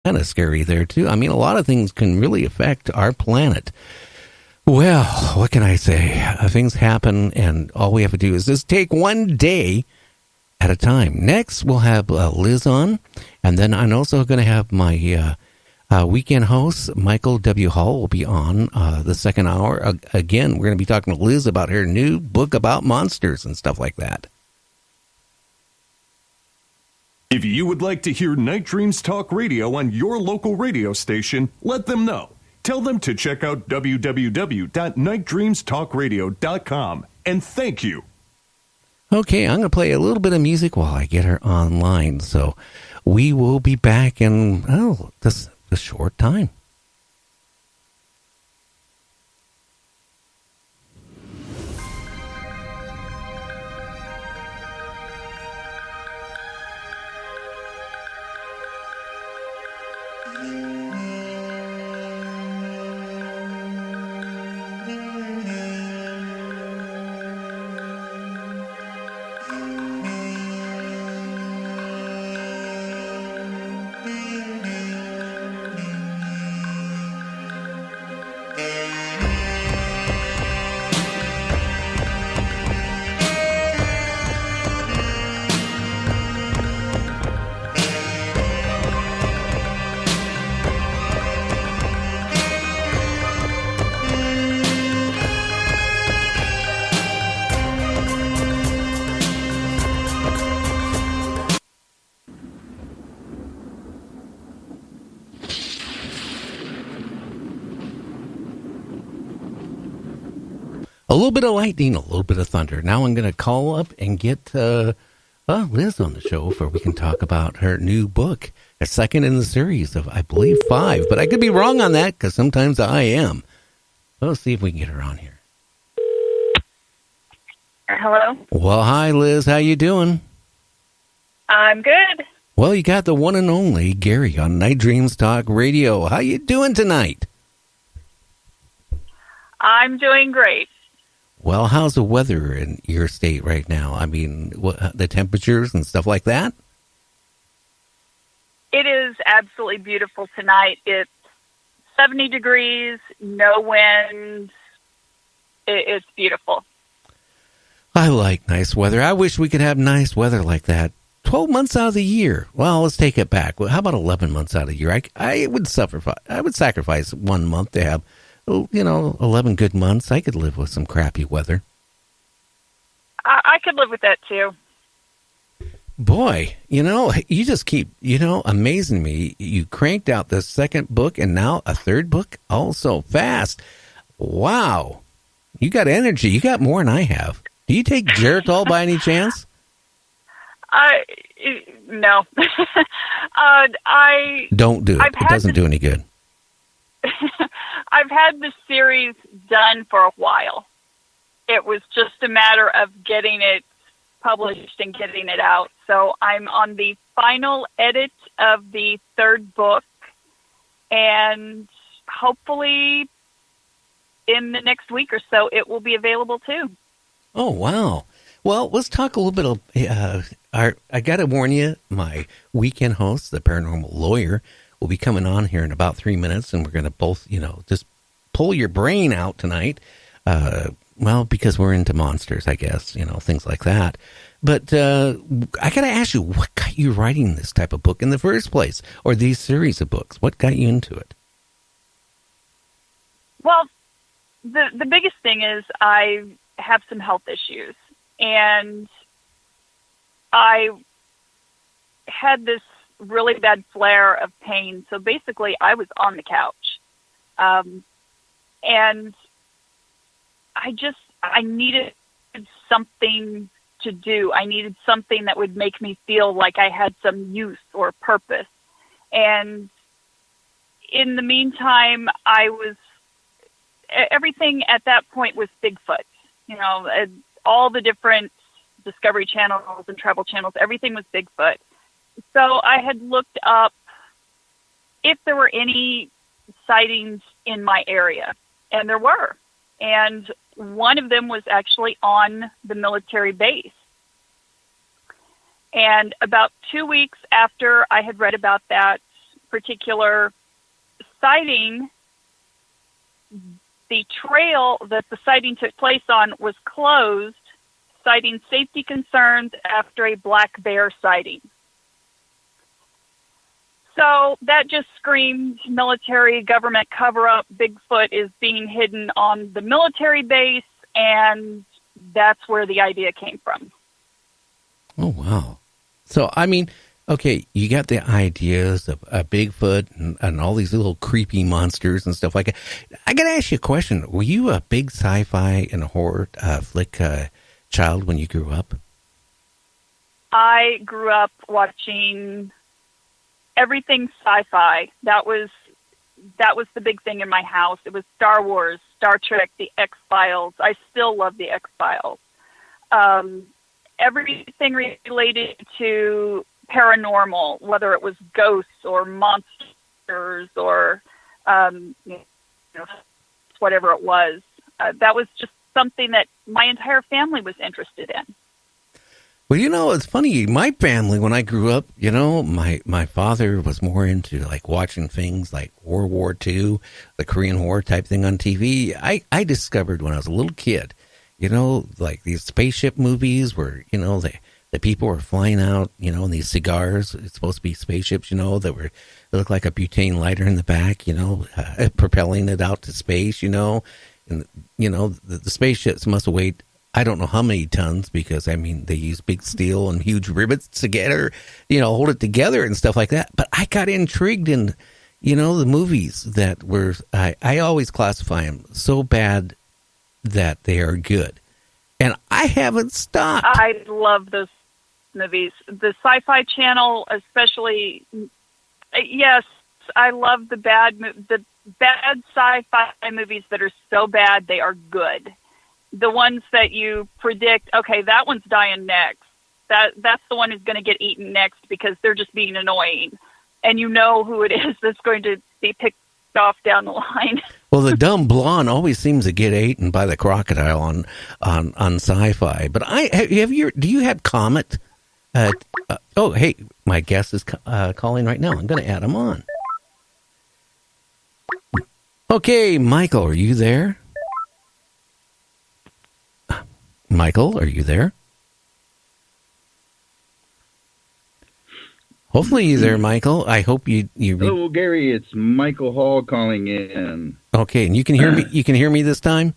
kind of scary there, too. I mean, a lot of things can really affect our planet. Well, what can I say? Things happen, and all we have to do is just take one day at a time. Next, we'll have Liz on, and then I'm also going to have my weekend host, Michael W. Hall, will be on the second hour. Again, we're going to be talking to Liz about her new book about monsters and stuff like that. If you would like to hear Night Dreams Talk Radio on your local radio station, let them know. Tell them to check out www.nightdreamstalkradio.com. And thank you. Okay, I'm going to play a little bit of music while I get her online. So we will be back in, just a short time. A little bit of lightning, a little bit of thunder. Now I'm going to call up and get Liz on the show for we can talk about her new book, a second in the series of, I believe, 5. But I could be wrong on that because sometimes I am. Let's see if we can get her on here. Hello? Well, hi, Liz. How you doing? I'm good. Well, you got the one and only Gary on Night Dreams Talk Radio. How you doing tonight? I'm doing great. Well, how's the weather in your state right now? I mean, the temperatures and stuff like that? It is absolutely beautiful tonight. It's 70 degrees, no wind. It's beautiful. I like nice weather. I wish we could have nice weather like that 12 months out of the year. Well, let's take it back. Well, how about 11 months out of the year? I would sacrifice 1 month to have 11 good months. I could live with some crappy weather. I could live with that, too. Boy, you just keep, amazing me. You cranked out the second book and now a third book all so fast. Wow. You got energy. You got more than I have. Do you take Geritol by any chance? No. Don't do it. It doesn't do any good. I've had the series done for a while. It was just a matter of getting it published and getting it out. So I'm on the final edit of the third book, and hopefully in the next week or so it will be available too. Oh, wow. Well, let's talk a little bit of, I got to warn you, my weekend host, the paranormal lawyer, will be coming on here in about 3 minutes, and we're going to both, just pull your brain out tonight. Because we're into monsters, I guess, things like that. But I got to ask you, what got you writing this type of book in the first place, or these series of books? What got you into it? Well, the biggest thing is I have some health issues, and I had this really bad flare of pain. So basically I was on the couch. And I needed something to do. I needed something that would make me feel like I had some use or purpose. And in the meantime, everything at that point was Bigfoot. All the different Discovery Channels and Travel Channels, everything was Bigfoot. So I had looked up if there were any sightings in my area, and there were. And one of them was actually on the military base. And about 2 weeks after I had read about that, particular sighting, the trail that the sighting took place on was closed, citing safety concerns after a black bear sighting. So that just screamed military government cover-up. Bigfoot is being hidden on the military base, and that's where the idea came from. Oh, wow. So, I mean, okay, you got the ideas of Bigfoot and all these little creepy monsters and stuff like that. I got to ask you a question. Were you a big sci-fi and horror flick child when you grew up? I grew up watching everything sci-fi. That was the big thing in my house. It was Star Wars, Star Trek, the X-Files. I still love the X-Files. Everything related to paranormal, whether it was ghosts or monsters or whatever it was. That was just something that my entire family was interested in. Well, it's funny. My family, when I grew up, my father was more into like watching things like World War II, the Korean War type thing on TV. I discovered when I was a little kid, like these spaceship movies where, the people were flying out, in these cigars. It's supposed to be spaceships, that look like a butane lighter in the back, propelling it out to space, and, the spaceships must have weighed, I don't know how many tons, because, they use big steel and huge rivets together, hold it together and stuff like that. But I got intrigued in, the movies that were, I always classify them so bad that they are good. And I haven't stopped. I love those movies. The Sci-Fi Channel, especially, yes, I love the bad sci-fi movies that are so bad they are good. The ones that you predict, okay, that one's dying next. That's the one who's going to get eaten next because they're just being annoying. And you know who it is that's going to be picked off down the line. Well, the dumb blonde always seems to get eaten by the crocodile on sci-fi. But do you have Comet? Oh, hey, my guest is calling right now. I'm going to add him on. Okay, Michael, are you there? Michael, are you there? Hopefully you're there, Michael. I hope you. Hello, Gary. It's Michael Hall calling in. Okay, and you can hear me. You can hear me this time.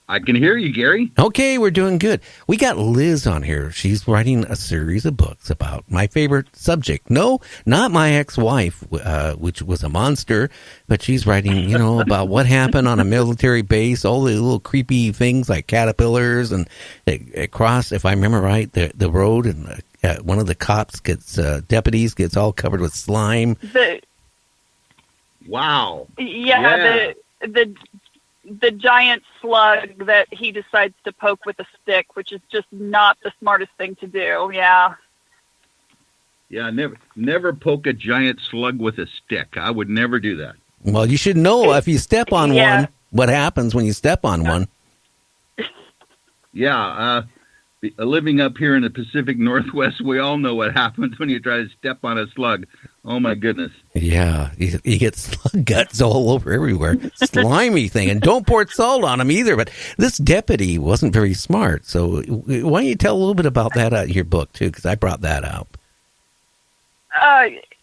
I can hear you, Gary. Okay, we're doing good. We got Liz on here. She's writing a series of books about my favorite subject. No, not my ex-wife, which was a monster, but she's writing, about what happened on a military base, all the little creepy things like caterpillars, and across, if I remember right, the road, and one of the cops deputies gets all covered with slime. Wow. Yeah. The giant slug that he decides to poke with a stick, which is just not the smartest thing to do. Yeah. Yeah, never poke a giant slug with a stick. I would never do that. Well, you should know if you step on one, what happens when you step on one. Yeah, living up here in the Pacific Northwest, we all know what happens when you try to step on a slug. Oh, my goodness. Yeah, you get slug guts all over everywhere. Slimy thing. And don't pour salt on them either. But this deputy wasn't very smart. So why don't you tell a little bit about that out of your book, too, because I brought that out.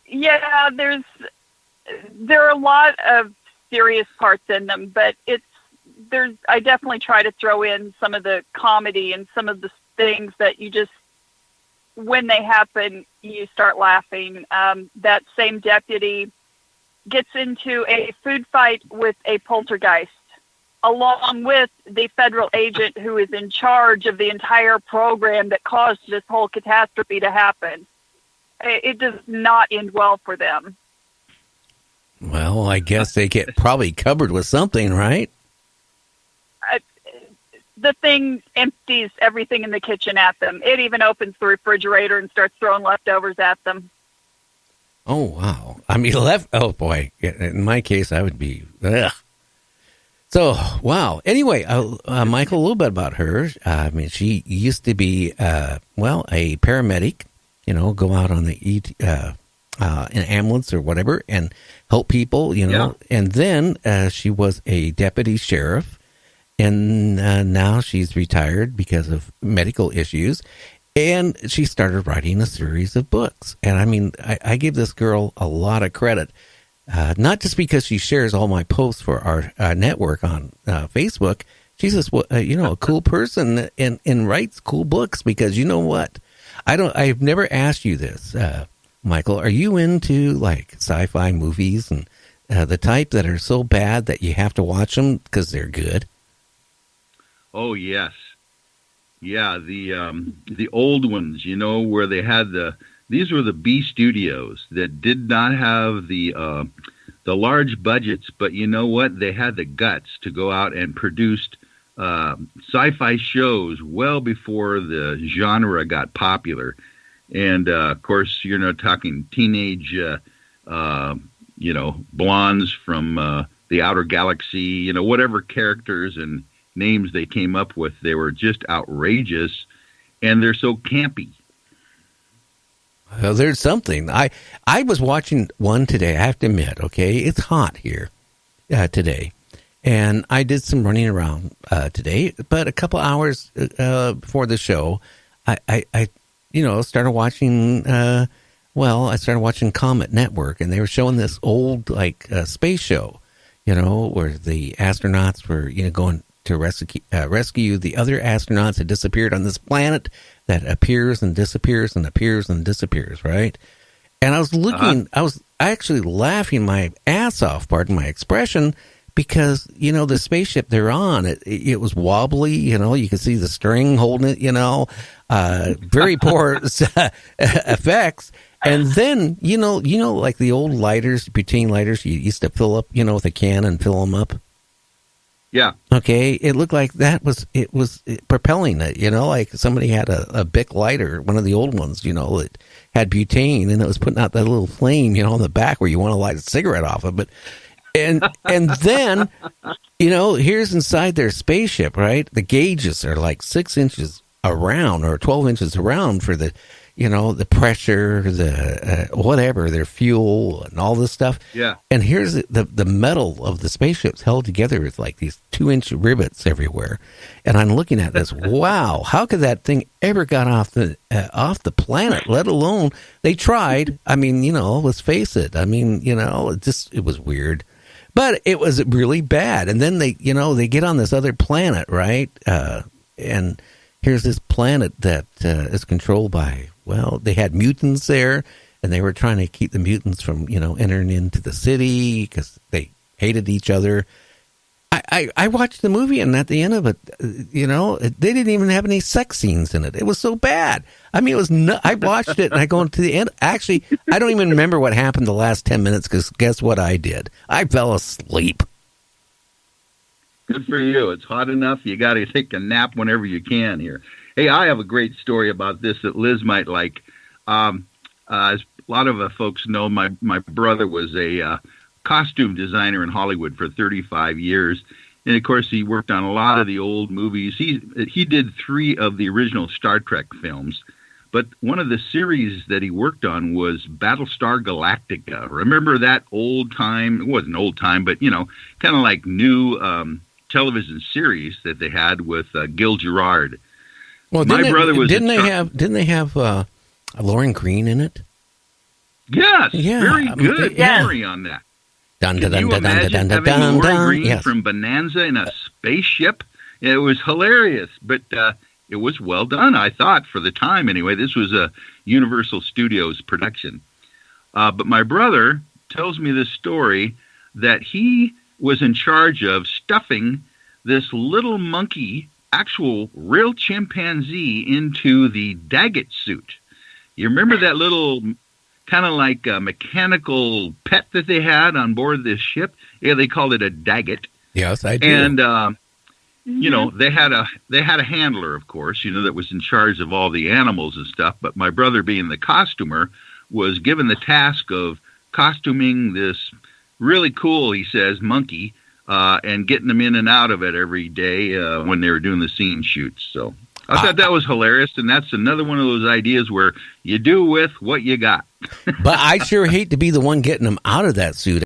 Yeah, there are a lot of serious parts in them, but I definitely try to throw in some of the comedy and some of the things that you just, when they happen, you start laughing. That same deputy gets into a food fight with a poltergeist, along with the federal agent who is in charge of the entire program that caused this whole catastrophe to happen. It does not end well for them. Well, I guess they get probably covered with something, right? The thing empties everything in the kitchen at them. It even opens the refrigerator and starts throwing leftovers at them. Oh, wow. Oh, boy. In my case, I would be, ugh. So, wow. Anyway, Michael, a little bit about her. She used to be, a paramedic, go out on the an ambulance or whatever and help people, And then she was a deputy sheriff, and now she's retired because of medical issues. And she started writing a series of books. And I mean, I give this girl a lot of credit, not just because she shares all my posts for our network on Facebook. She's just, a cool person and writes cool books because you know what? I've never asked you this, Michael. Are you into like sci-fi movies and the type that are so bad that you have to watch them because they're good? Oh, yes. Yeah, the old ones, where they had these were the B studios that did not have the large budgets, but you know what? They had the guts to go out and produce sci-fi shows well before the genre got popular. And, of course, you're not talking teenage, blondes from the outer galaxy, whatever characters and names they came up with. They were just outrageous, and they're so campy. Well, there's something. I was watching one today, I have to admit, okay? It's hot here today. And I did some running around today, but a couple hours before the show, I started watching, I started watching Comet Network, and they were showing this old, space show, where the astronauts were, going to rescue the other astronauts that disappeared on this planet that appears and disappears and appears and disappears, right? And I was looking, I was actually laughing my ass off, pardon my expression, because, the spaceship they're on, it was wobbly, you could see the string holding it, very poor effects. And then, like the old lighters, butane lighters, you used to fill up, with a can and fill them up. Yeah. Okay. It looked like it was propelling it, like somebody had a Bic lighter, one of the old ones, that had butane, and it was putting out that little flame, on the back where you want to light a cigarette off of it. And then, here's inside their spaceship, right? The gauges are like 6 inches around or 12 inches around for the, the pressure, the whatever, their fuel and all this stuff. Yeah. And here's the metal of the spaceship's held together with like these 2-inch rivets everywhere. And I'm looking at this. Wow, how could that thing ever got off the planet? Let alone they tried. I mean, let's face it. I mean, it was weird. But it was really bad. And then they get on this other planet, right? And here's this planet that is controlled by, they had mutants there, and they were trying to keep the mutants from, entering into the city because they hated each other. I watched the movie, and at the end of it, they didn't even have any sex scenes in it. It was so bad. I mean, I watched it, and I go to the end. Actually, I don't even remember what happened the last 10 minutes, because guess what I did? I fell asleep. Good for you. It's hot enough. You got to take a nap whenever you can here. Hey, I have a great story about this that Liz might like. As a lot of folks know, my brother was a costume designer in Hollywood for 35 years. And, of course, he worked on a lot of the old movies. He did 3 of the original Star Trek films. But one of the series that he worked on was Battlestar Galactica. Remember that old time? It wasn't old time, but, kind of like new television series that they had with Gil Gerard. Well, didn't they have Lauren Green in it? Yes, yeah, very good memory on that. Dun, Can dun, you dun, imagine dun, dun, having dun, Lauren dun, Green yes. from Bonanza in a spaceship? It was hilarious, but it was well done, I thought, for the time anyway. This was a Universal Studios production. But my brother tells me this story that he was in charge of stuffing this little monkey, actual real chimpanzee, into the Daggett suit. You remember that little kind of like a mechanical pet that they had on board this ship? Yeah, they called it a Daggett. Yes, I do. And they had a handler, of course, that was in charge of all the animals and stuff. But my brother, being the costumer, was given the task of costuming this really cool, he says, monkey, and getting them in and out of it every day when they were doing the scene shoots. So I thought that was hilarious, and that's another one of those ideas where you do with what you got. But I sure hate to be the one getting him out of that suit.